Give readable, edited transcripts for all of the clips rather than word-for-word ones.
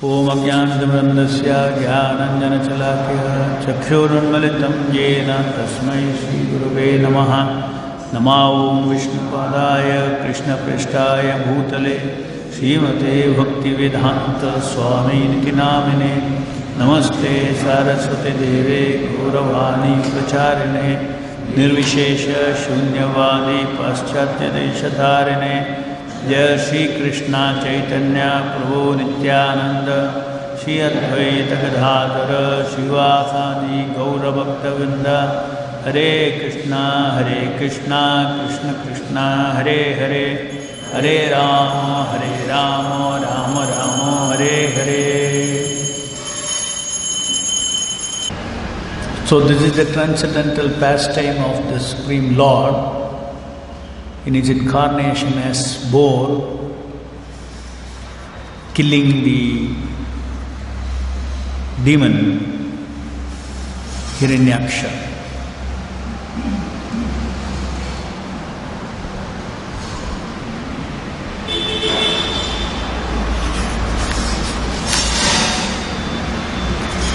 ओम अज्ञानतिमिरन्धस्य ज्ञानाञ्जनशलाकया चक्षुरुन्मिलितं येन तस्मै श्रीगुरुवे नमः। नमः ओं विष्णुपादाय कृष्णप्रेष्ठाय भूतले श्रीमते भक्तिवेदान्त स्वामिनिति नामिने। नमस्ते सारस्वती देवे गौरवाणी प्रचारिणे निर्विशेष शून्यवादी पाश्चात्यदेशधारिणे। जय श्री कृष्ण चैतन्य प्रभु नित्यानंद श्री अद्वैत गदाधर शिवासादि गौरभक्तवृंद। हरे कृष्णा कृष्ण कृष्ण हरे हरे, हरे Ram Ram Ram Hare Hare. So this is the transcendental pastime of the Supreme Lord in his incarnation as boar, killing the demon Hiranyaksha.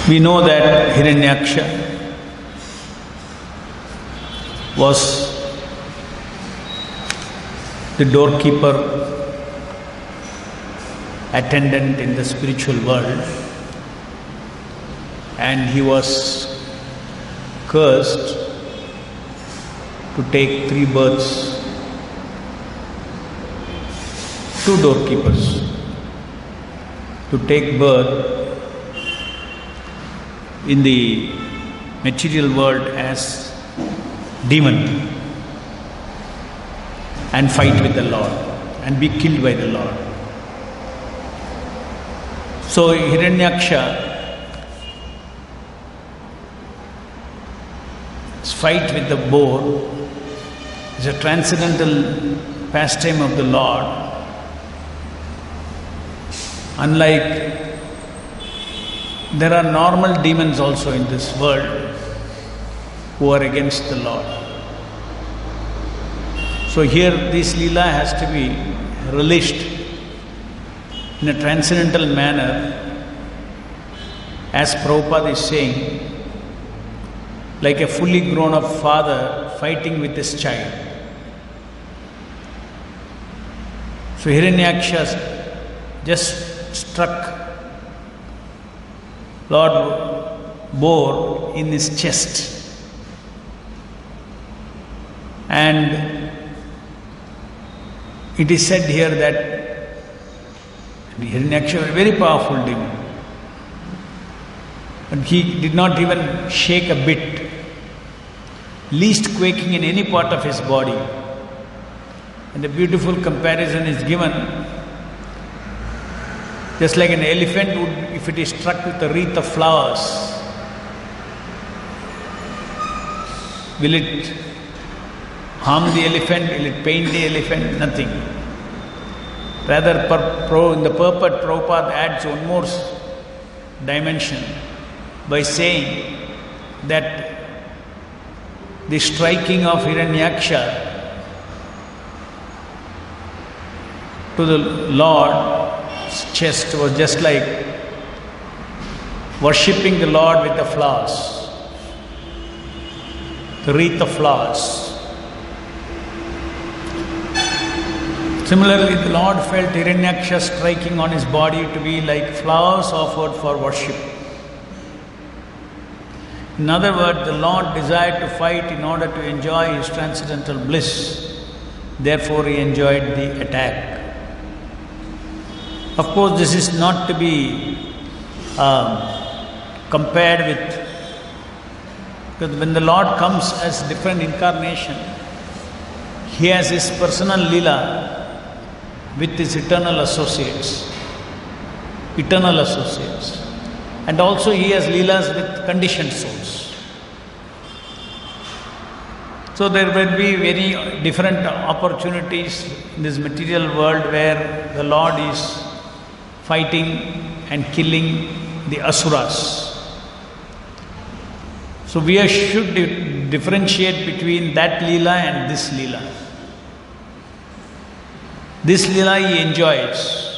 We know that Hiranyaksha was the doorkeeper, attendant in the spiritual world, and he was cursed to take 3 births. 2 doorkeepers to take birth in the material world as demon and fight with the Lord and be killed by the Lord. So Hiranyaksha's fight with the boar is a transcendental pastime of the Lord. Unlike there are normal demons also in this world who are against the Lord. So here this Leela has to be relished in a transcendental manner, as Prabhupada is saying, like a fully grown up father fighting with his child. So Hiranyaksha just struck Lord boar in his chest, and it is said here that Hiranyaksha was a very powerful demon, but he did not even shake a bit, least quaking in any part of his body. And a beautiful comparison is given, just like an elephant would, if it is struck with a wreath of flowers, will it harm the elephant? Will it pain the elephant? Nothing. Rather, in the purport, Prabhupada adds one more dimension by saying that the striking of Hiranyaksha to the Lord's chest was just like worshipping the Lord with the flowers, the wreath of flowers. Similarly, the Lord felt Hiranyaksha striking on his body to be like flowers offered for worship. In other words, the Lord desired to fight in order to enjoy his transcendental bliss. Therefore, he enjoyed the attack. Of course, this is not to be compared with, because when the Lord comes as different incarnation, he has his personal Leela with his eternal associates. And also he has Leelas with conditioned souls. So there will be very different opportunities in this material world where the Lord is fighting and killing the Asuras. So we should differentiate between that Leela and this Leela. This Leela he enjoys.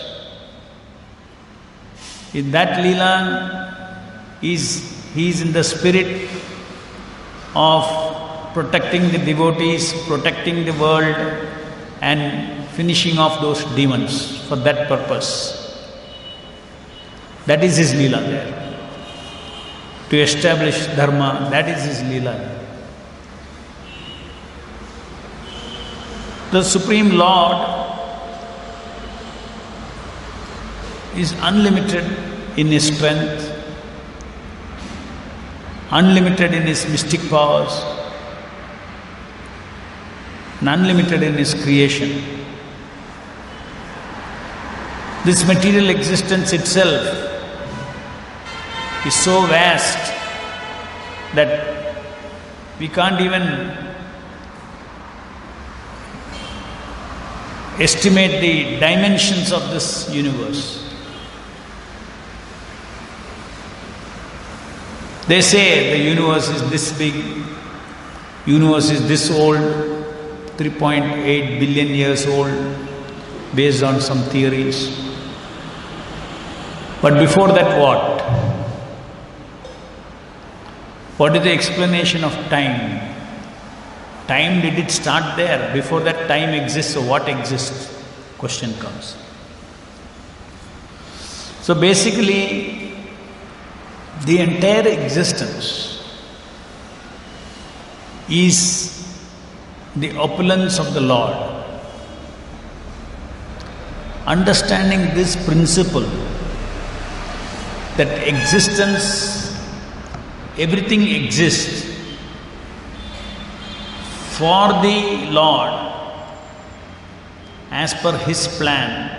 In that Leela, he is in the spirit of protecting the devotees, protecting the world, and finishing off those demons for that purpose. That is his Leela there. To establish Dharma, that is his Leela. The Supreme Lord is unlimited in his strength, unlimited in his mystic powers, and unlimited in his creation. This material existence itself is so vast that we can't even estimate the dimensions of this universe. They say the universe is this big, universe is this old, 3.8 billion years old, based on some theories. But before that, what? What is the explanation of time? Time, did it start there? Before that, time exists, so what exists? Question comes. So basically, the entire existence is the opulence of the Lord. Understanding this principle, that existence, everything exists for the Lord as per His plan,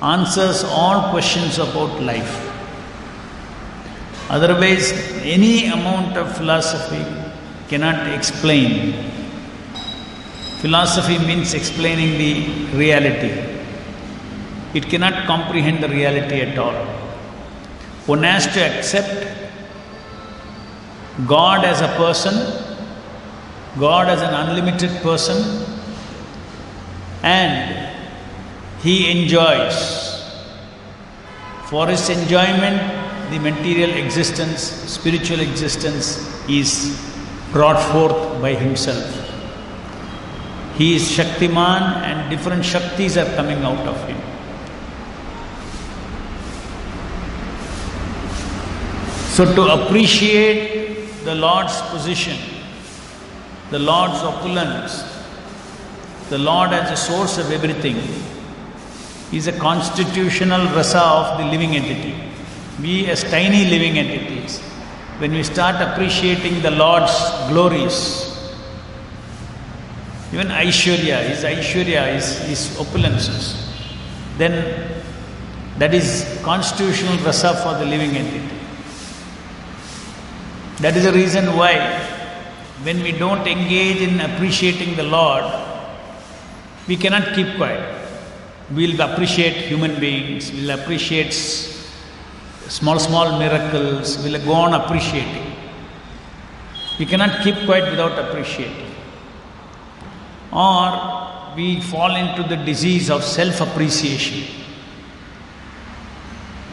answers all questions about life. Otherwise, any amount of philosophy cannot explain. Philosophy means explaining the reality. It cannot comprehend the reality at all. One has to accept God as a person, God as an unlimited person, and He enjoys. For His enjoyment, the material existence, spiritual existence is brought forth by Himself. He is Shaktiman and different Shaktis are coming out of Him. So to appreciate the Lord's position, the Lord's opulence, the Lord as a source of everything, is a constitutional rasa of the living entity. We as tiny living entities, when we start appreciating the Lord's glories, even Aishwarya, His opulences, then that is constitutional rasa for the living entity. That is the reason why when we don't engage in appreciating the Lord, we cannot keep quiet. We'll appreciate human beings, we'll appreciate small miracles, we'll go on appreciating. We cannot keep quiet without appreciating. Or we fall into the disease of self-appreciation.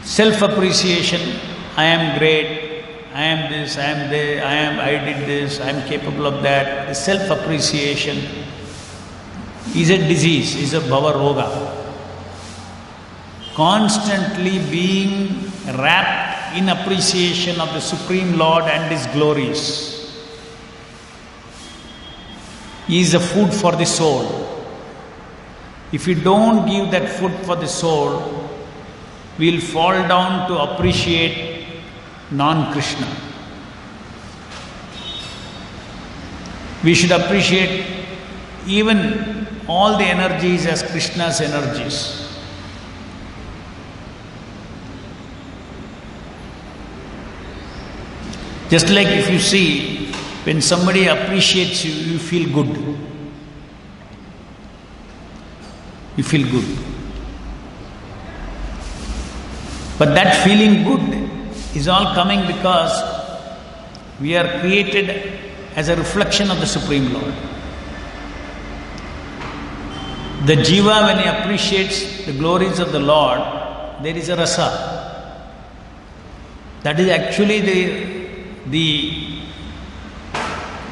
Self-appreciation, I am great, I am this, I am there, I did this, I am capable of that. The self-appreciation is a disease, is a bhava roga. Constantly being wrapped in appreciation of the Supreme Lord and His glories is a food for the soul. If we don't give that food for the soul, we will fall down to appreciate non-Krishna. We should appreciate even all the energies as Krishna's energies. Just like if you see, when somebody appreciates you, you feel good. You feel good. But that feeling good is all coming because we are created as a reflection of the Supreme Lord. The jiva, when he appreciates the glories of the Lord, there is a rasa. That is actually the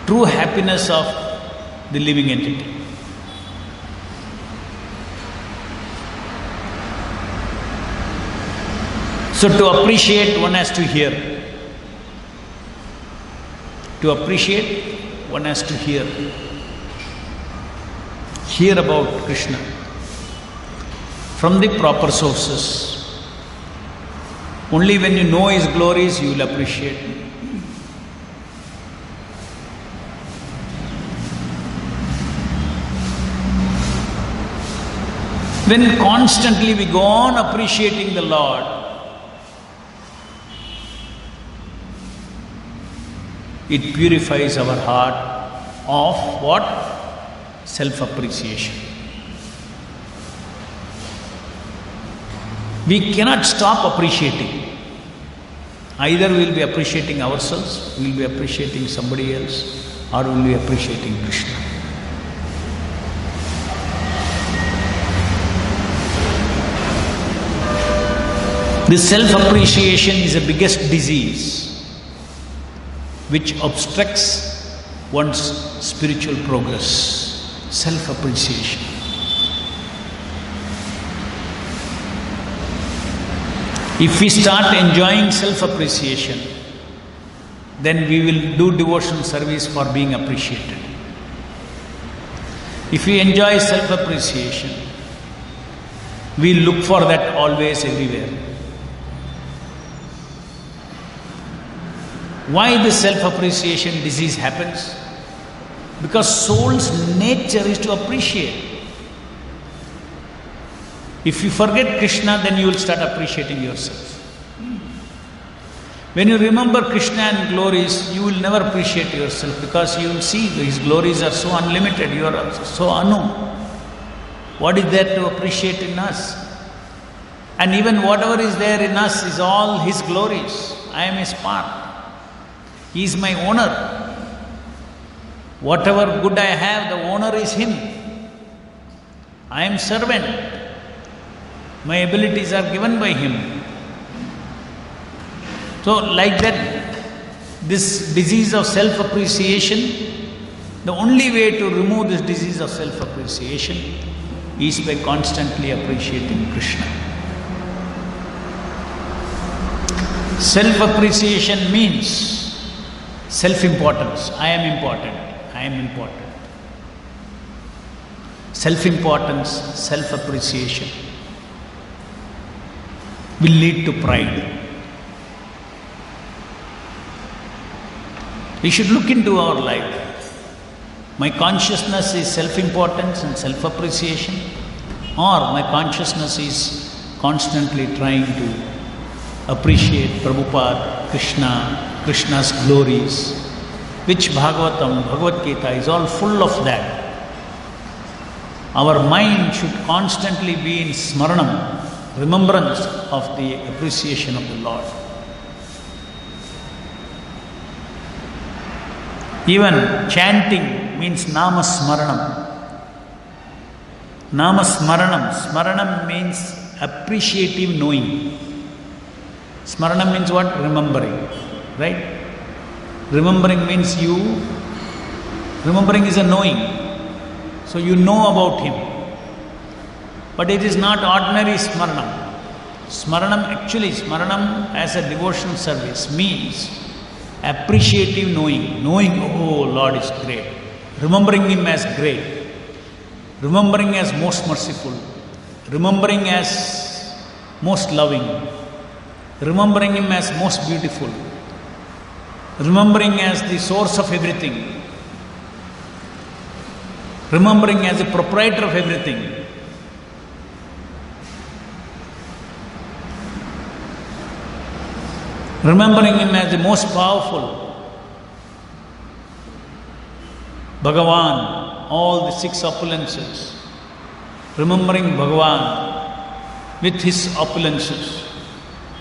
true happiness of the living entity. So to appreciate, one has to hear. To appreciate, one has to hear. Hear about Krishna from the proper sources. Only when you know His glories, you will appreciate Him. When constantly we go on appreciating the Lord, it purifies our heart of what? Self-appreciation. We cannot stop appreciating. Either we will be appreciating ourselves, we will be appreciating somebody else, or we will be appreciating Krishna. This self-appreciation is the biggest disease which obstructs one's spiritual progress. Self-appreciation. If we start enjoying self-appreciation, then we will do devotional service for being appreciated. If we enjoy self-appreciation, we look for that always, everywhere. Why this self-appreciation disease happens? Because soul's nature is to appreciate. If you forget Krishna, then you will start appreciating yourself. When you remember Krishna and glories, you will never appreciate yourself, because you will see His glories are so unlimited, you are so anu. What is there to appreciate in us? And even whatever is there in us is all His glories. I am His part. He is my owner. Whatever good I have, the owner is Him. I am servant. My abilities are given by Him. So like that, this disease of self-appreciation, the only way to remove this disease of self-appreciation is by constantly appreciating Krishna. Self-appreciation means self-importance. I am important. I am important. Self-importance, self-appreciation will lead to pride. We should look into our life. My consciousness is self-importance and self-appreciation, or my consciousness is constantly trying to appreciate Prabhupada, Krishna, Krishna's glories, which Bhagavatam, Bhagavad Gita is all full of that. Our mind should constantly be in smaranam, remembrance of the appreciation of the Lord. Even chanting means nama smaranam. Nama smaranam. Smaranam means appreciative knowing. Smaranam means what? Remembering. Right? Remembering means remembering is a knowing. So you know about Him. But it is not ordinary smaranam. Smaranam as a devotional service means appreciative knowing. Knowing, oh, Lord is great. Remembering Him as great. Remembering as most merciful. Remembering as most loving. Remembering Him as most beautiful. Remembering as the source of everything. Remembering as the proprietor of everything. Remembering Him as the most powerful. Bhagavan, all the 6 opulences. Remembering Bhagavan with His opulences,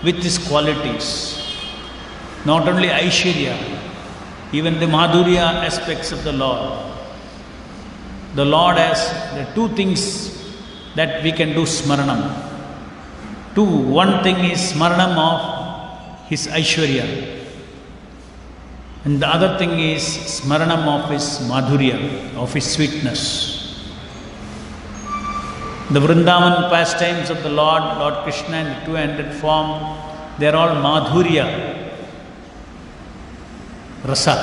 with His qualities. Not only Aishwarya, even the Madhurya aspects of the Lord. The Lord has the 2 things that we can do smaranam. two. One thing is Smaranam of his Aishwarya. And the other thing is Smaranam of his Madhurya, of his sweetness. The Vrindavan pastimes of the Lord Krishna in the two-handed form, they are all Madhurya, Rasa.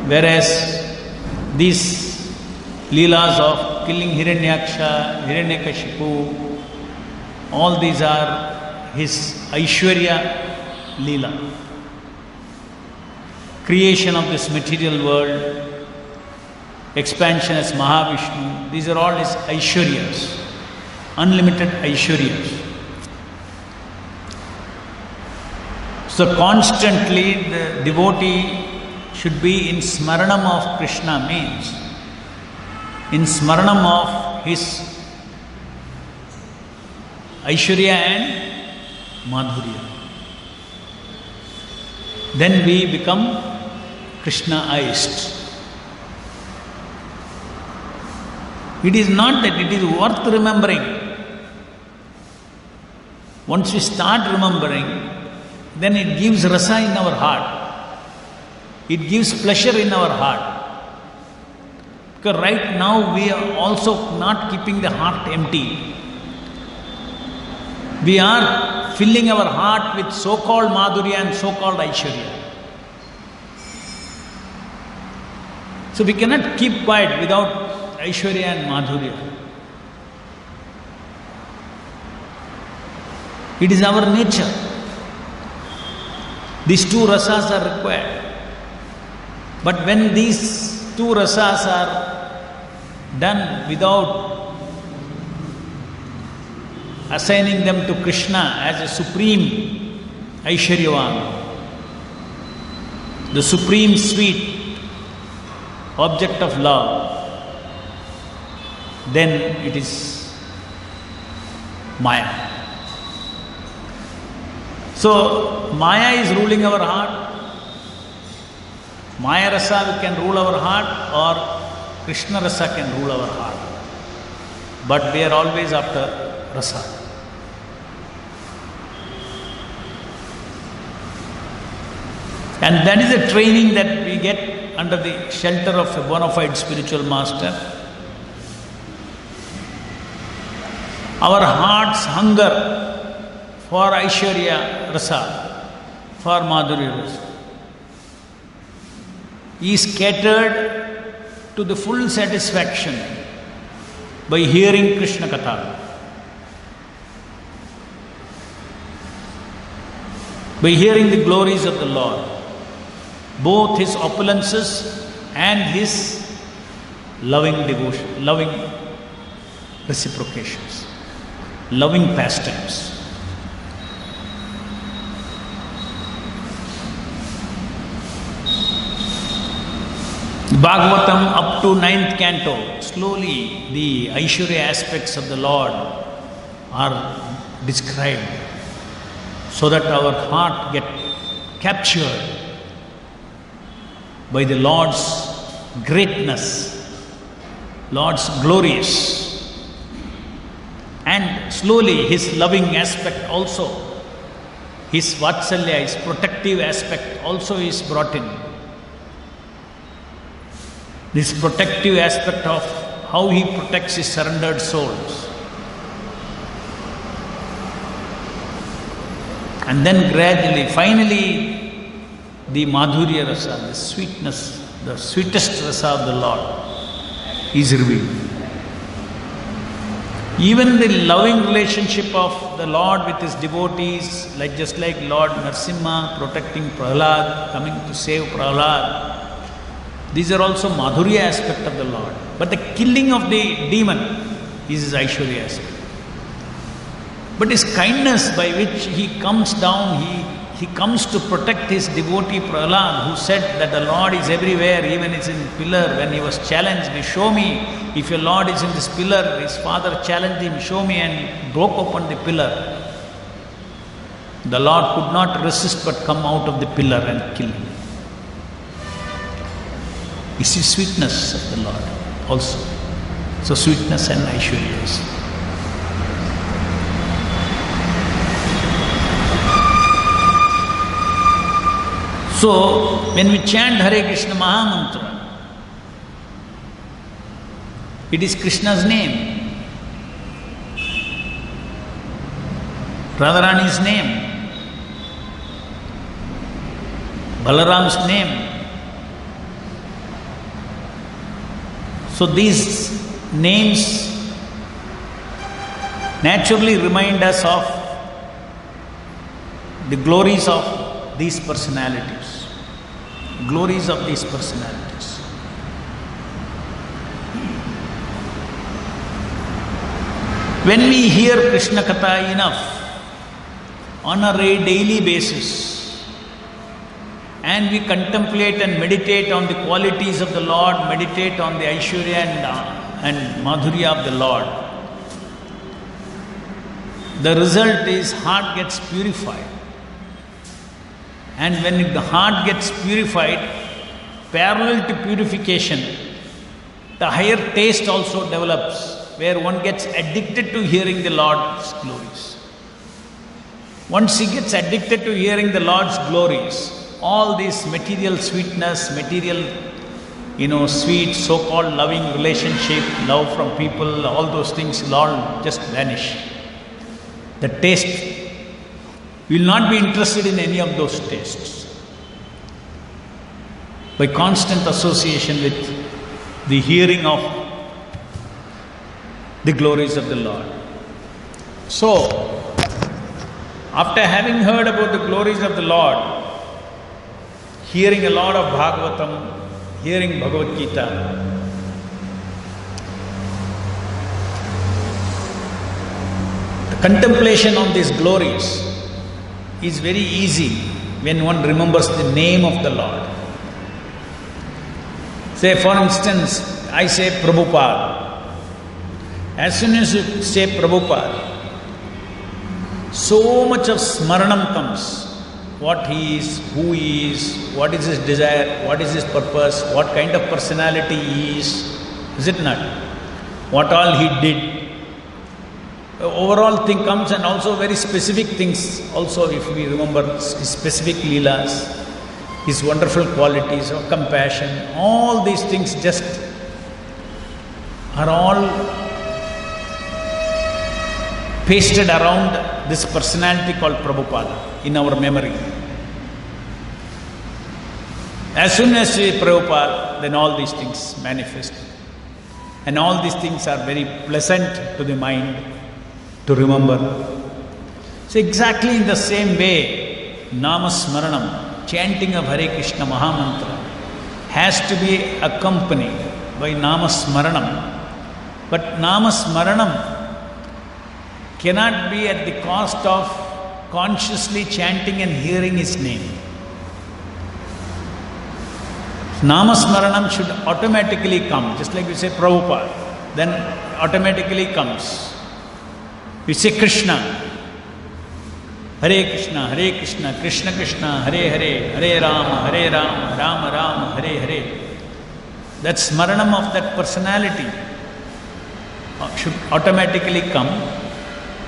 Whereas these Leelas of killing Hiranyaksha, Hiranyakashipu, all these are his Aishwarya Leela. Creation of this material world, expansion as Mahavishnu, these are all his Aishwaryas, unlimited Aishwaryas. So constantly the devotee should be in Smaranam of Krishna, means in Smaranam of his Aishwarya and Madhurya. Then we become Krishnaized. It is not that it is worth remembering. Once we start remembering, then it gives rasa in our heart. It gives pleasure in our heart. Because right now we are also not keeping the heart empty. We are filling our heart with so-called Madhurya and so-called Aishwarya. So we cannot keep quiet without Aishwarya and Madhurya. It is our nature. These two rasas are required. But when these two rasas are done without assigning them to Krishna as a supreme Aishwaryavan, the supreme sweet object of love, then it is Maya. So, Maya is ruling our heart. Maya Rasa can rule our heart, or Krishna Rasa can rule our heart. But we are always after Rasa. And that is a training that we get under the shelter of a bona fide spiritual master. Our heart's hunger for Aishwarya Rasa, for Madhurya Rasa, is catered to the full satisfaction by hearing Krishna Katha, by hearing the glories of the Lord, both his opulences and his loving devotion, loving reciprocations, loving pastimes. Bhagavatam up to 9th canto, slowly the Aishwarya aspects of the Lord are described so that our heart get captured by the Lord's greatness, Lord's glories, and slowly his loving aspect also, his Vatsalya, his protective aspect also is brought in. This protective aspect of how he protects his surrendered souls. And then gradually, finally, the Madhurya Rasa, the sweetness, the sweetest Rasa of the Lord is revealed. Even the loving relationship of the Lord with his devotees, just like Lord Narasimha protecting Prahlad, coming to save Prahlad, these are also Madhurya aspect of the Lord. But the killing of the demon is his Aishwarya aspect. But his kindness by which he comes down, he comes to protect his devotee Prahlad, who said that the Lord is everywhere, even is in pillar. When he was challenged, show me, if your Lord is in this pillar, his father challenged him, show me, and he broke open the pillar. The Lord could not resist but come out of the pillar and kill him. This is sweetness of the Lord also. So sweetness and Aishwaryas. So, when we chant Hare Krishna Mahamantra, it is Krishna's name, Radharani's name, Balaram's name. So these names naturally remind us of the glories of these personalities. Glories of these personalities. When we hear Krishna Katha enough, on a daily basis, and we contemplate and meditate on the qualities of the Lord, meditate on the Aishwarya and Madhurya of the Lord, the result is heart gets purified. And when the heart gets purified, parallel to purification, the higher taste also develops, where one gets addicted to hearing the Lord's glories. Once he gets addicted to hearing the Lord's glories, all this material sweetness, material, sweet, so-called loving relationship, love from people, all those things will all just vanish. The taste, you will not be interested in any of those tastes. By constant association with the hearing of the glories of the Lord. So, after having heard about the glories of the Lord, hearing a lot of Bhagavatam, hearing Bhagavad Gita, the contemplation on these glories is very easy when one remembers the name of the Lord. Say, for instance, I say Prabhupada. As soon as you say Prabhupada, so much of smaranam comes. What he is, who he is, what is his desire, what is his purpose, what kind of personality he is it not? What all he did. The overall thing comes, and also very specific things also, if we remember his specific leelas, his wonderful qualities of compassion, all these things just are all pasted around this personality called Prabhupada in our memory. As soon as we say Prabhupada, then all these things manifest. And all these things are very pleasant to the mind to remember. So exactly in the same way, Nama Smaranam, chanting of Hare Krishna Mahamantra, has to be accompanied by Nama Smaranam. But Nama Smaranam cannot be at the cost of consciously chanting and hearing his name. Nama Smaranam should automatically come, just like we say Prabhupada, then automatically comes. We say Krishna, Hare Krishna, Krishna Krishna, Hare Hare, Hare Rama, Rama Rama, Hare Hare. That Smaranam of that personality should automatically come.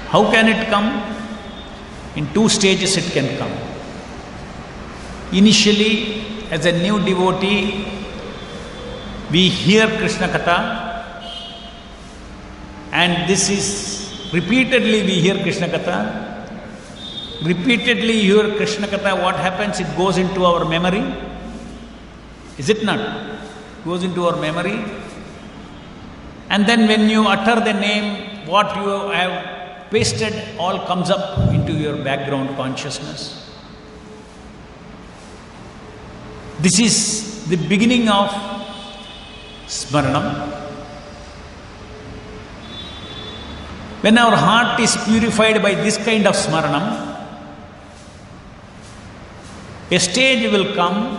How can it come? In two stages it can come. Initially, as a new devotee, we hear Krishna Katha, and this is repeatedly we hear Krishna Katha. Repeatedly hear Krishna Katha, what happens? It goes into our memory. Is it not? It goes into our memory. And then when you utter the name, what you have pasted all comes up into your background consciousness. This is the beginning of Smaranam. When our heart is purified by this kind of Smaranam, a stage will come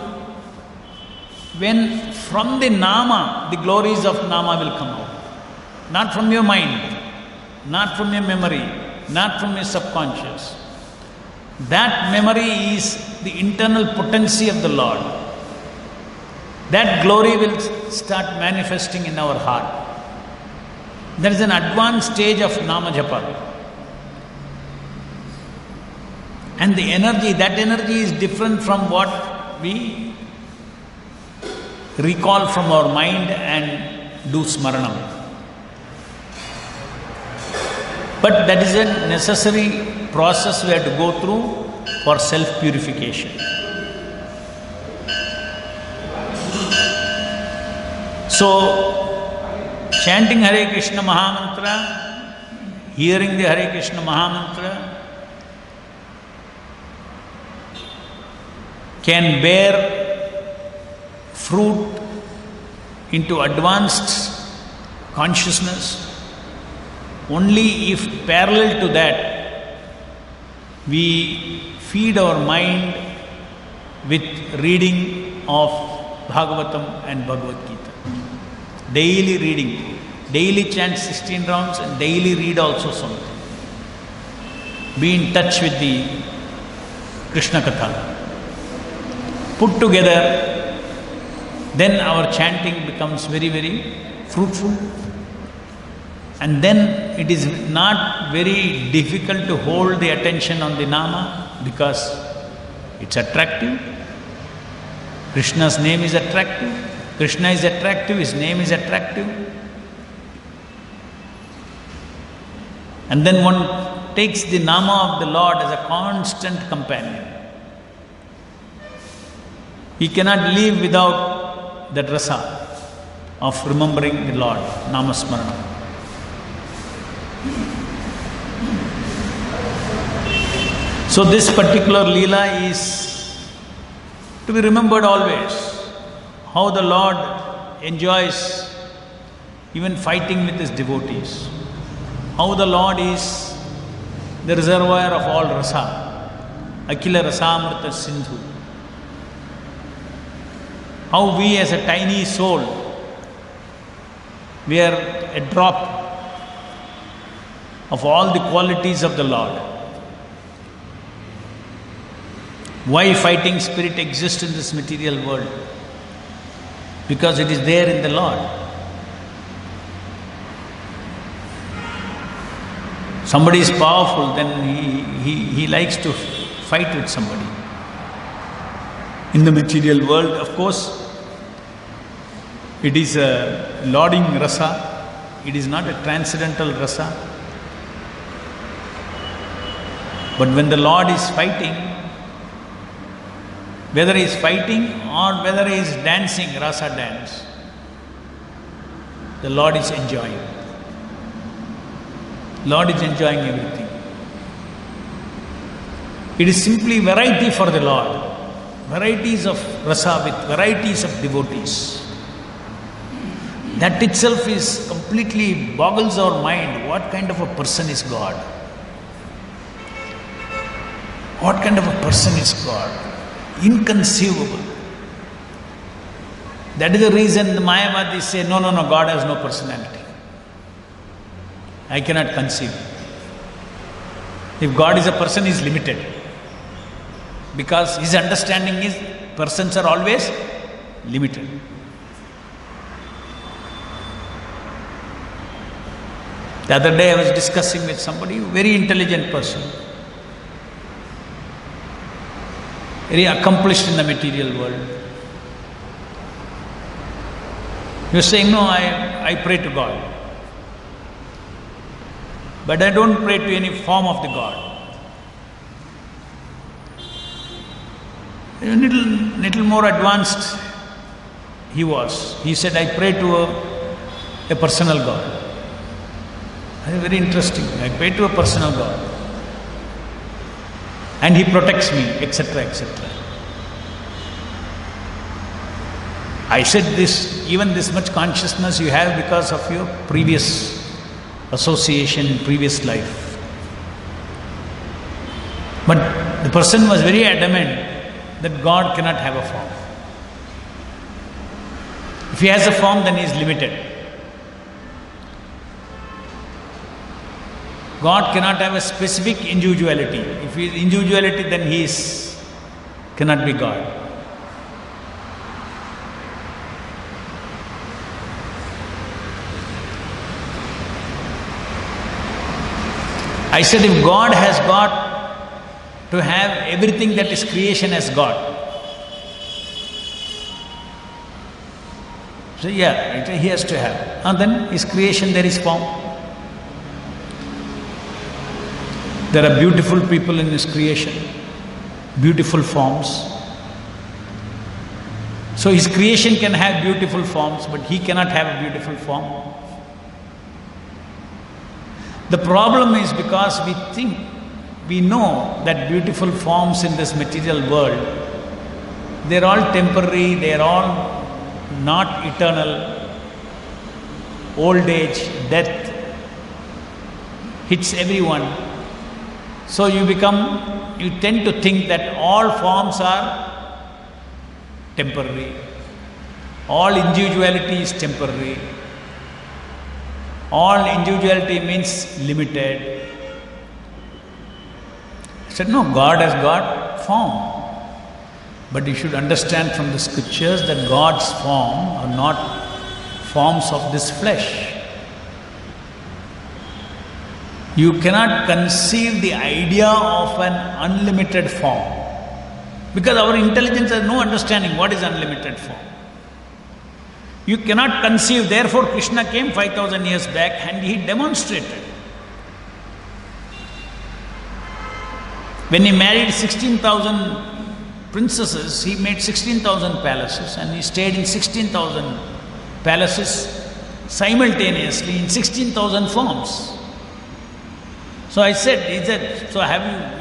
when from the Nama, the glories of Nama will come out. Not from your mind, not from your memory, not from your subconscious. That memory is the internal potency of the Lord. That glory will start manifesting in our heart. There is an advanced stage of Nama Japa. And the energy, that energy is different from what we recall from our mind and do smaranam. But that is a necessary process we have to go through for self-purification. So, chanting Hare Krishna Mahamantra, hearing the Hare Krishna Mahamantra can bear fruit into advanced consciousness only if parallel to that we feed our mind with reading of Bhagavatam and Bhagavad Gita. Daily reading, daily chant 16 rounds and daily read also something. Be in touch with the Krishna Katha. Put together, then our chanting becomes very, very fruitful. And then it is not very difficult to hold the attention on the Nama because it's attractive. Krishna's name is attractive. Krishna is attractive, his name is attractive. And then one takes the Nama of the Lord as a constant companion. He cannot live without that rasa of remembering the Lord, Namasmarana. So this particular Leela is to be remembered always. How the Lord enjoys even fighting with his devotees. How the Lord is the reservoir of all rasa. Akila Rasamrita Sindhu. How we as a tiny soul, we are a drop of all the qualities of the Lord. Why fighting spirit exists in this material world? Because it is there in the Lord. Somebody is powerful, then he likes to fight with somebody. In the material world, of course, it is a lauding rasa. It is not a transcendental rasa. But when the Lord is fighting, whether he is fighting or whether he is dancing, rasa dance, the Lord is enjoying. Lord is enjoying everything. It is simply variety for the Lord. Varieties of rasa with varieties of devotees. That itself is completely boggles our mind. What kind of a person is God? What kind of a person is God? Inconceivable. That is the reason the Mayavadis say, no, God has no personality. I cannot conceive. If God is a person, he is limited. Because his understanding is, persons are always limited. The other day I was discussing with somebody, very intelligent person, very accomplished in the material world. He was saying, no, I pray to God. But I don't pray to any form of the God. A little more advanced he was. He said, I pray to a personal God. Very interesting. I pray to a personal God. And he protects me, etc., etc. I said this, even this much consciousness you have because of your previous association, previous life. But the person was very adamant that God cannot have a form. If he has a form, then he is limited. God cannot have a specific individuality. If he is individuality, then he cannot be God. I said, if God has got to have everything that is creation as God, So yeah, he has to have. And then his creation, there is form. There are beautiful people in his creation, beautiful forms. So his creation can have beautiful forms, but he cannot have a beautiful form. The problem is because we know that beautiful forms in this material world, they're all temporary, they're all not eternal. Old age, death hits everyone. So you tend to think that all forms are temporary. All individuality is temporary. All individuality means limited. I said, no, God has got form. But you should understand from the scriptures that God's form are not forms of this flesh. You cannot conceive the idea of an unlimited form. Because our intelligence has no understanding what is unlimited form. You cannot conceive, therefore Krishna came 5,000 years back and he demonstrated. When he married 16,000 princesses, he made 16,000 palaces and he stayed in 16,000 palaces simultaneously in 16,000 forms. So I said, so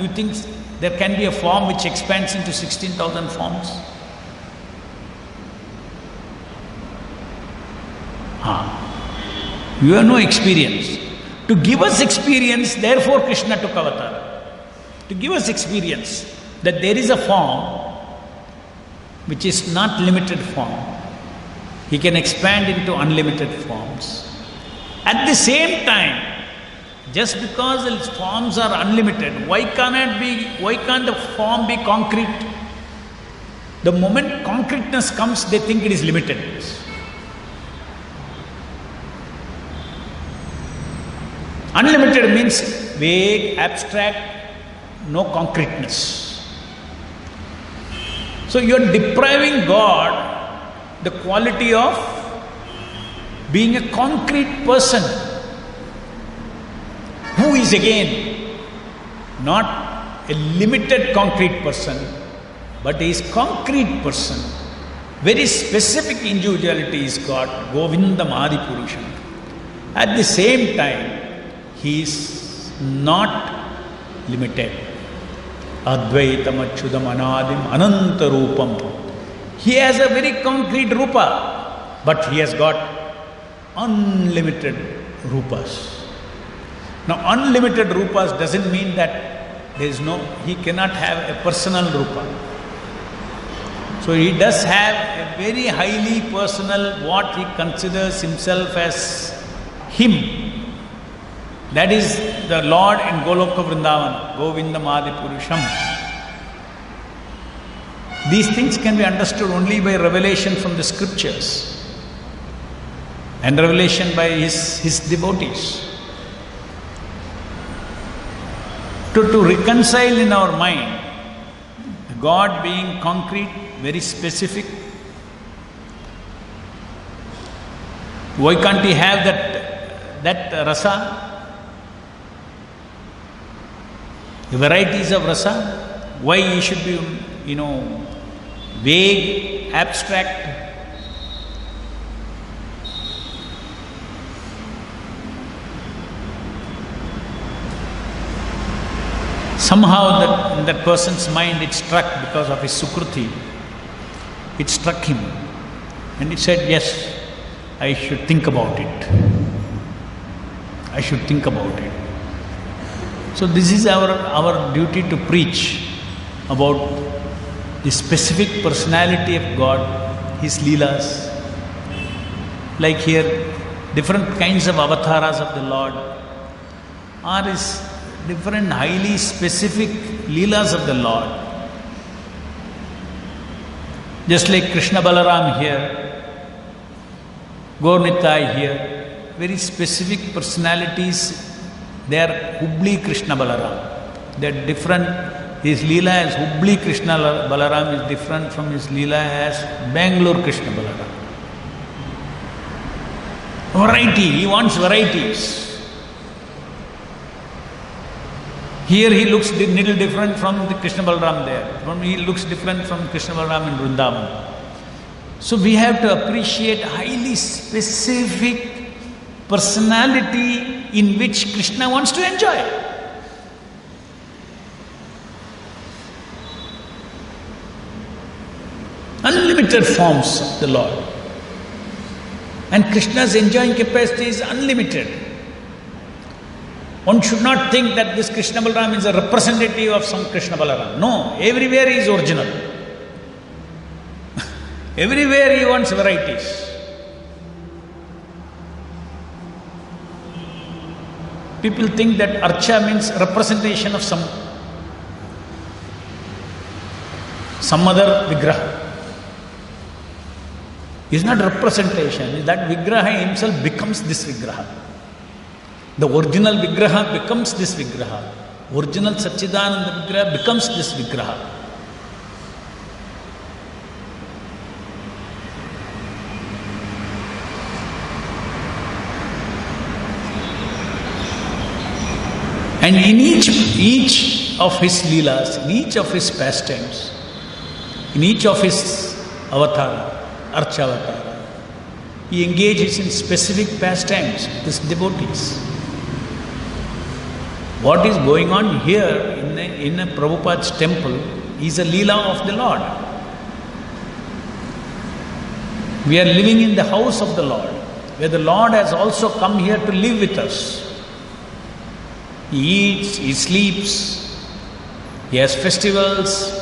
you think there can be a form which expands into 16,000 forms? You have no experience. To give us experience, therefore Krishna took avatar. To give us experience that there is a form which is not limited form. He can expand into unlimited forms. At the same time, just because its forms are unlimited, why can't the form be concrete? The moment concreteness comes, they think it is limited. Unlimited means vague, abstract, no concreteness. So you are depriving God the quality of being a concrete person, who is again not a limited concrete person, but is concrete person. Very specific individuality is God, Govindam Adipurusham. At the same time, he is not limited. Advaitam Achyudam Anadim Ananta Rupam. He has a very concrete rupa, but he has got unlimited rupas. Now, unlimited rupas doesn't mean that he cannot have a personal rupa. So he does have a very highly personal, what he considers himself as him. That is the Lord in Goloka Vrindavan, Govindam Adipurusham. These things can be understood only by revelation from the scriptures and revelation by his devotees. To reconcile in our mind, God being concrete, very specific, why can't he have that rasa? The varieties of rasa, why he should be, vague, abstract? Somehow in that person's mind it struck because of his sukruti. It struck him. And he said, yes, I should think about it. I should think about it. So this is our duty to preach about the specific personality of God, His Leelas. Like here, different kinds of avatars of the Lord are His different highly specific Leelas of the Lord. Just like Krishna Balaram here, Gaur Nitai here, very specific personalities. They are Hubli Krishna Balaram. They are different. His Leela as Hubli Krishna Balaram is different from his Leela as Bangalore Krishna Balaram. Variety, he wants varieties. Here he looks a little different from the Krishna Balaram there. He looks different from Krishna Balaram in Vrindavan. So we have to appreciate highly specific personality in which Krishna wants to enjoy. Unlimited forms of the Lord. And Krishna's enjoying capacity is unlimited. One should not think that this Krishna Balaram is a representative of some Krishna Balaram. No, everywhere he is original. Everywhere he wants varieties. People think that Archa means representation of some other Vigraha. It's not representation. That Vigraha himself becomes this Vigraha. The original Vigraha becomes this Vigraha. Original Satchidananda Vigraha becomes this Vigraha. And in each of his Leelas, in each of his pastimes, in each of his avatara, Archa avatara, he engages in specific pastimes with his devotees. What is going on here in a Prabhupada's temple is a Leela of the Lord. We are living in the house of the Lord, where the Lord has also come here to live with us. He eats, he sleeps, he has festivals,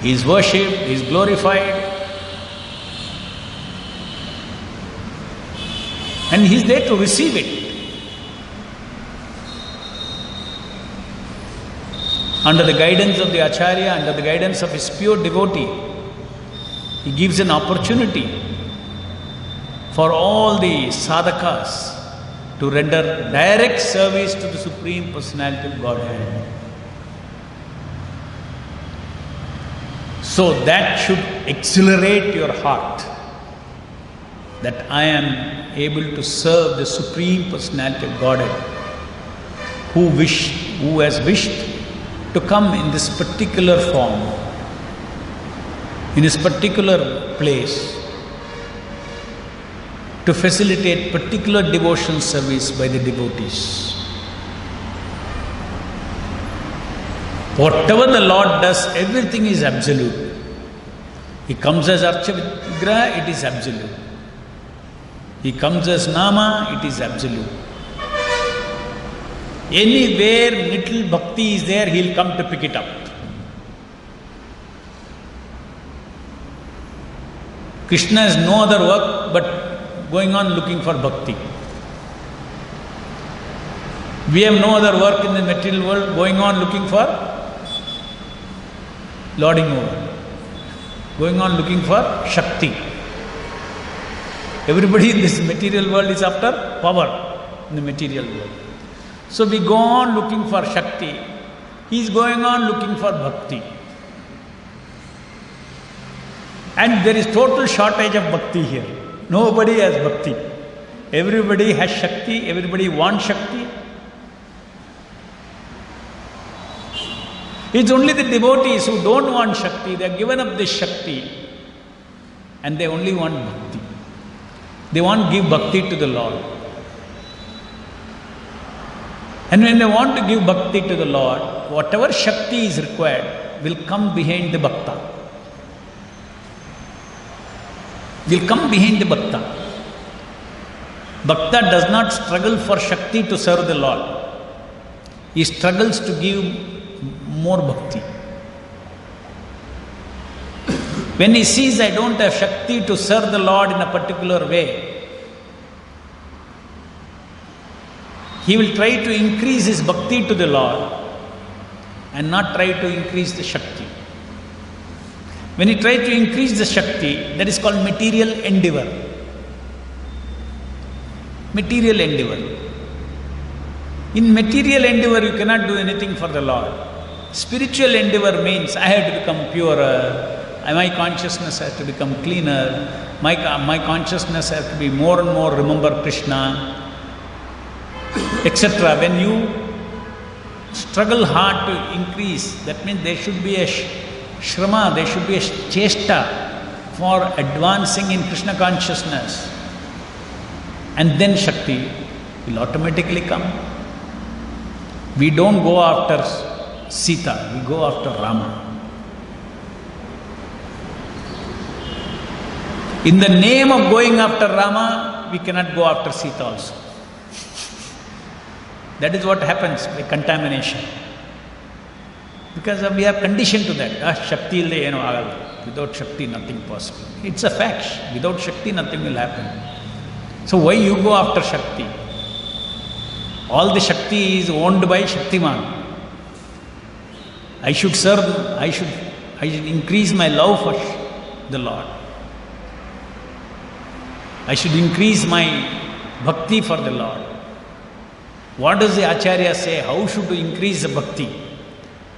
he is worshipped, he is glorified. And he is there to receive it. Under the guidance of the Acharya, under the guidance of his pure devotee, he gives an opportunity for all the sadhakas to render direct service to the Supreme Personality of Godhead. So that should exhilarate your heart, that I am able to serve the Supreme Personality of Godhead, who has wished to come in this particular form, in this particular place, to facilitate particular devotion service by the devotees. Whatever the Lord does, everything is absolute. He comes as Archa Vigraha, it is absolute. He comes as Nama, it is absolute. Anywhere little bhakti is there, he'll come to pick it up. Krishna has no other work but going on looking for bhakti. We have no other work in the material world, going on looking for lording over, going on looking for Shakti. Everybody in this material world is after power in the material world. So we go on looking for Shakti. He is going on looking for Bhakti. And there is total shortage of Bhakti here. Nobody has Bhakti. Everybody has Shakti, everybody wants Shakti. It's only the devotees who don't want Shakti, they have given up this Shakti and they only want Bhakti. They want to give Bhakti to the Lord. And when they want to give Bhakti to the Lord, whatever Shakti is required will come behind the Bhakta. Will come behind the Bhakta. Bhakta does not struggle for Shakti to serve the Lord. He struggles to give more Bhakti. When he sees I don't have Shakti to serve the Lord in a particular way, he will try to increase his Bhakti to the Lord and not try to increase the Shakti. When he tries to increase the Shakti, that is called material endeavor. Material endeavor. In material endeavor, you cannot do anything for the Lord. Spiritual endeavor means I have to become purer, My consciousness has to become cleaner. My consciousness has to be more and more remember Krishna, etc. When you struggle hard to increase, that means there should be a shrama, there should be a chesta for advancing in Krishna consciousness. And then Shakti will automatically come. We don't go after Sita, we go after Rama. In the name of going after Rama, we cannot go after Sita also. That is what happens by contamination. Because we are conditioned to that. Shakti illade eno agalla. Without Shakti, nothing possible. It's a fact. Without Shakti, nothing will happen. So why you go after Shakti? All the Shakti is owned by Shaktiman. I should serve, I should increase my love for the Lord. I should increase my bhakti for the Lord. What does the Acharya say? How should we increase the bhakti?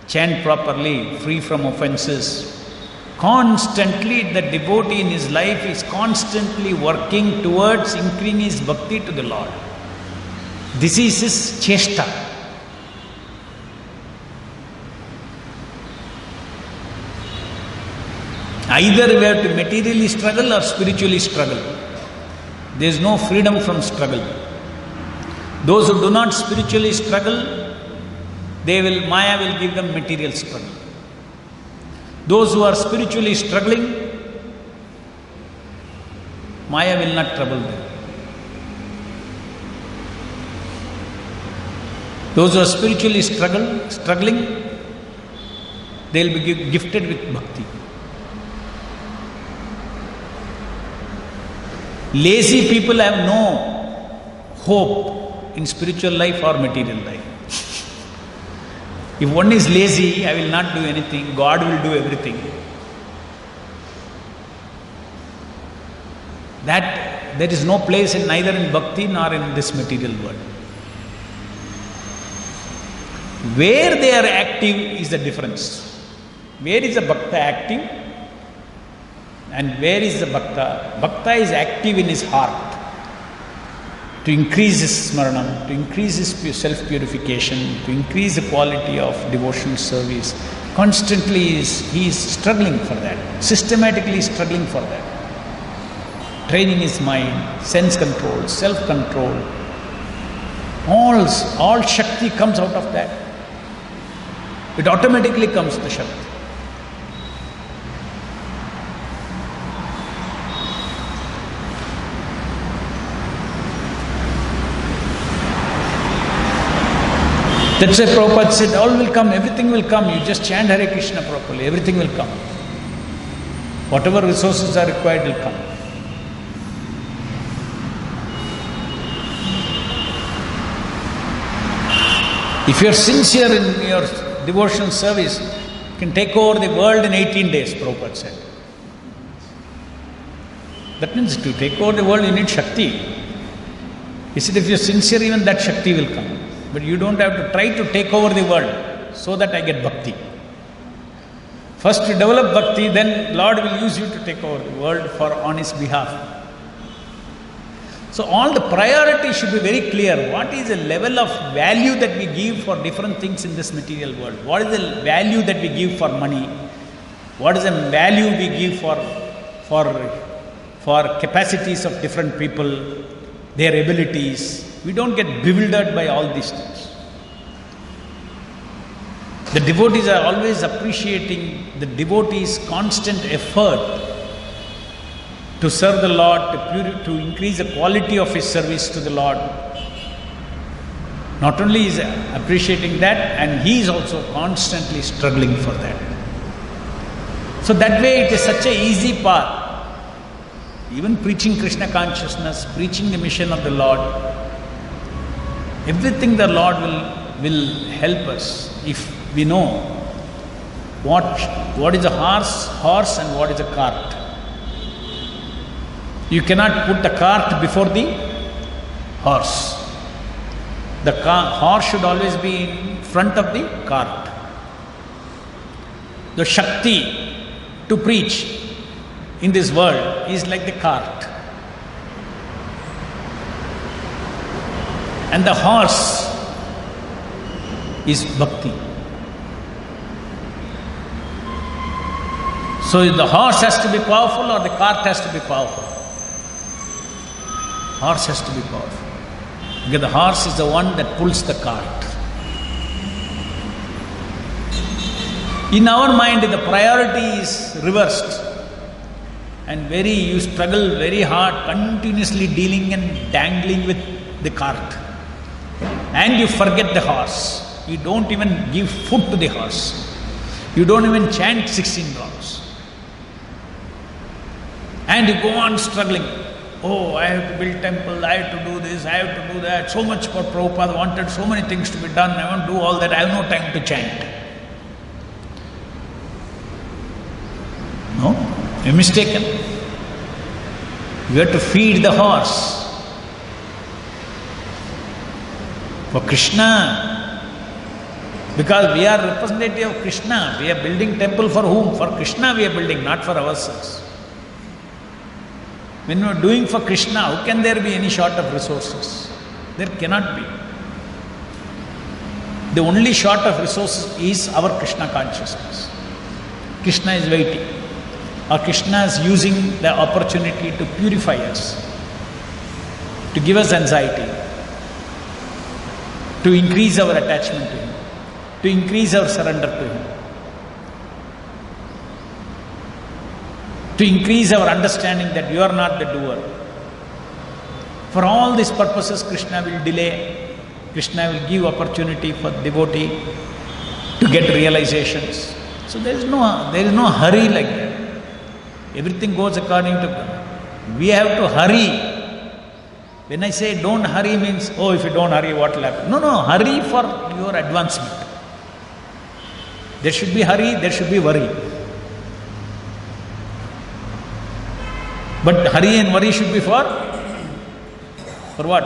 Chant properly, free from offenses. Constantly, the devotee in his life is constantly working towards increasing his bhakti to the Lord. This is his chesta. Either we have to materially struggle or spiritually struggle. There is no freedom from struggle. Those who do not spiritually struggle, Maya will give them material struggle. Those who are spiritually struggling, Maya will not trouble them. Those who are spiritually struggling, they will be gifted with bhakti. Lazy people have no hope in spiritual life or material life. If one is lazy, I will not do anything, God will do everything. That there is no place neither in bhakti nor in this material world. Where they are active is the difference. Where is the bhakta active and where is the bhakta? Bhakta is active in his heart to increase his smaranam, to increase his self-purification, to increase the quality of devotional service. Constantly he is struggling for that, systematically struggling for that. Training his mind, sense control, self-control. All Shakti comes out of that. It automatically comes to Shakti. That's why Prabhupada said, all will come, everything will come. You just chant Hare Krishna properly, everything will come. Whatever resources are required will come. If you are sincere in your devotional service, you can take over the world in 18 days, Prabhupada said. That means to take over the world, you need Shakti. He said, if you are sincere, even that Shakti will come. But you don't have to try to take over the world so that I get bhakti. First to develop bhakti, then Lord will use you to take over the world on His behalf. So all the priorities should be very clear. What is the level of value that we give for different things in this material world? What is the value that we give for money? What is the value we give for capacities of different people, their abilities? We don't get bewildered by all these things. The devotees are always appreciating the devotee's constant effort to serve the Lord, to increase the quality of his service to the Lord. Not only is appreciating that, and he is also constantly struggling for that. So that way it is such an easy path. Even preaching Krishna consciousness, preaching the mission of the Lord, everything the Lord will help us if we know what is a horse and what is a cart. You cannot put the cart before the horse. The horse should always be in front of the cart. The Shakti to preach in this world is like the cart. And the horse is bhakti. So the horse has to be powerful or the cart has to be powerful? Horse has to be powerful. Because the horse is the one that pulls the cart. In our mind, the priority is reversed. And you struggle very hard, continuously dealing and dangling with the cart. And you forget the horse. You don't even give food to the horse. You don't even chant 16 rounds. And you go on struggling. Oh, I have to build temple, I have to do this, I have to do that. So much for Prabhupada wanted, so many things to be done. I want to do all that. I have no time to chant. No, you're mistaken. You have to feed the horse. For Krishna. Because we are representative of Krishna. We are building temple for whom? For Krishna we are building, not for ourselves. When we are doing for Krishna, how can there be any short of resources? There cannot be. The only short of resources is our Krishna consciousness. Krishna is waiting. Or Krishna is using the opportunity to purify us, to give us anxiety, to increase our attachment to Him, to increase our surrender to Him, to increase our understanding that you are not the doer. For all these purposes, Krishna will delay. Krishna will give opportunity for devotee to get realizations. So there is no hurry like that. Everything goes according to God. We have to hurry. When I say don't hurry means, oh, if you don't hurry, what will happen? No, hurry for your advancement. There should be hurry, there should be worry. But hurry and worry should be for what? For what?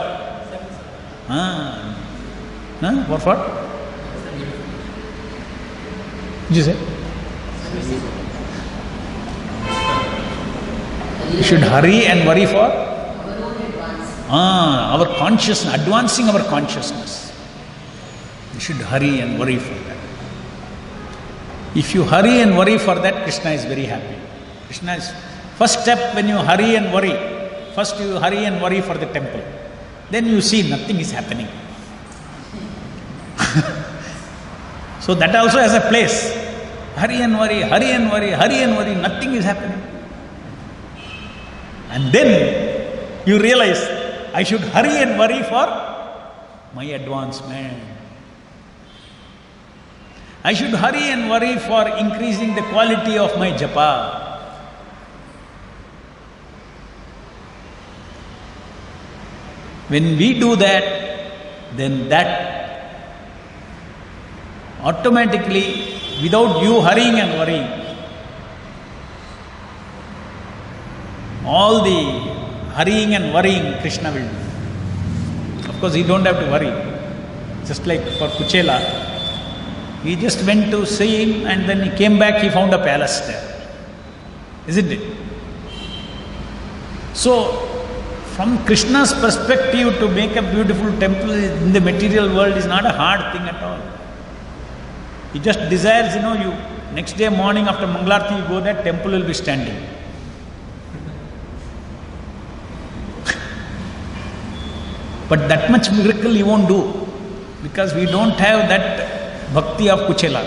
Did you say? You should hurry and worry for our consciousness, advancing our consciousness. You should hurry and worry for that. If you hurry and worry for that, Krishna is very happy. Krishna is first step when you hurry and worry. First you hurry and worry for the temple. Then you see nothing is happening. So that also has a place. Hurry and worry, hurry and worry, hurry and worry, nothing is happening. And then you realize, I should hurry and worry for my advancement. I should hurry and worry for increasing the quality of my japa. When we do that, then that automatically, without you hurrying and worrying, all the hurrying and worrying Krishna will do. Of course, he don't have to worry. Just like for Kuchela, he just went to see him and then he came back, he found a palace there. Isn't it? So, from Krishna's perspective, to make a beautiful temple in the material world is not a hard thing at all. He just desires, you next day morning after Mangalarti, you go there, temple will be standing. But that much miracle he won't do, because we don't have that bhakti of Kuchela.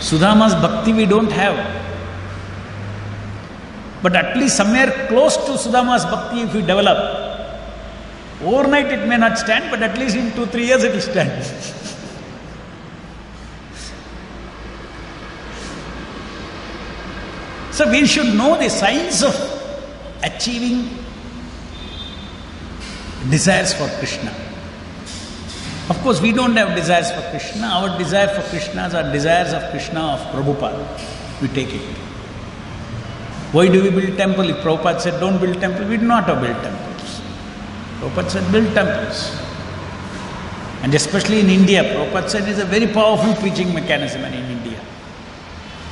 Sudama's bhakti we don't have. But at least somewhere close to Sudama's bhakti if we develop, overnight it may not stand, but at least in 2-3 years it will stand. So we should know the signs of achieving desires for Krishna. Of course, we don't have desires for Krishna. Our desire for Krishna are desires of Krishna of Prabhupada. We take it. Why do we build temple? If Prabhupada said don't build temple, we do not have built temples. Prabhupada said build temples. And especially in India, Prabhupada said is a very powerful preaching mechanism in India,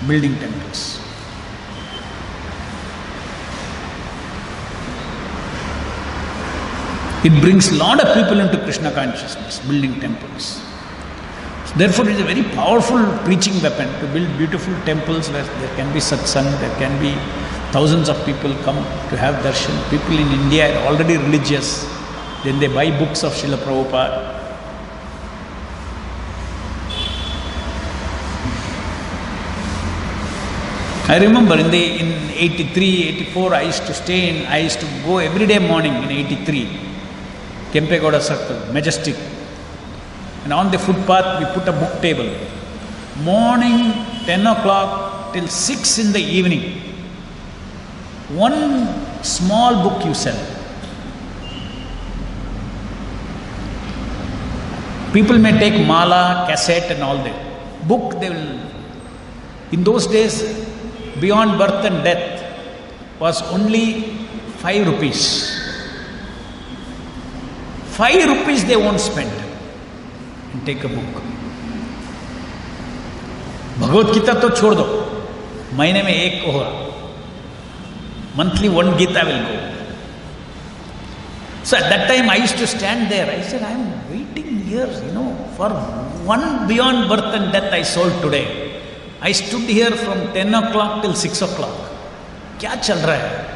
building temples. It brings a lot of people into Krishna consciousness, building temples. So therefore, it is a very powerful preaching weapon to build beautiful temples where there can be satsang, there can be thousands of people come to have darshan. People in India are already religious. Then they buy books of Srila Prabhupada. I remember in 83, 84, I used to go every day morning in 83, Kempegoda Circle, Majestic. And on the footpath, we put a book table. Morning, 10 o'clock till 6 in the evening. One small book you sell. People may take mala, cassette and all that. Book they will. In those days, Beyond Birth and Death was only 5 rupees. 5 rupees they won't spend and take a book. Bhagavad Gita to chhod do. Mahine mein ek hoga. Monthly one Gita will go. So at that time I used to stand there. I said, I am waiting years, for one Beyond Birth and Death I sold today. I stood here from 10 o'clock till 6 o'clock. Kya chal raha hai?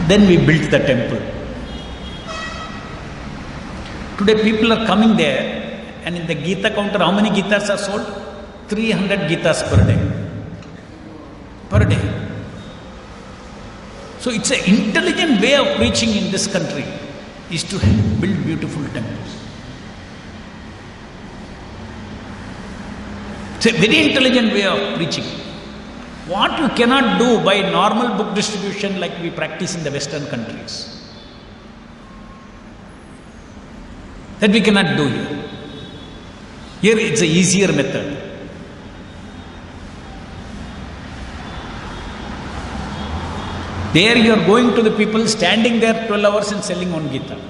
Then we built the temple. Today people are coming there, and in the Gita counter, how many Gitas are sold? 300 Gitas per day. Per day. So it's an intelligent way of preaching in this country, is to build beautiful temples. It's a very intelligent way of preaching. What you cannot do by normal book distribution like we practice in the Western countries. That we cannot do here. Here it's an easier method. There you are going to the people, standing there 12 hours and selling one Gita.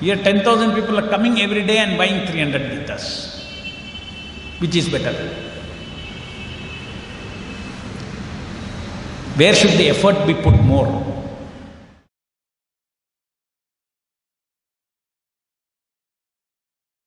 Here 10,000 people are coming every day and buying 300 Gitas. Which is better? Where should the effort be put more?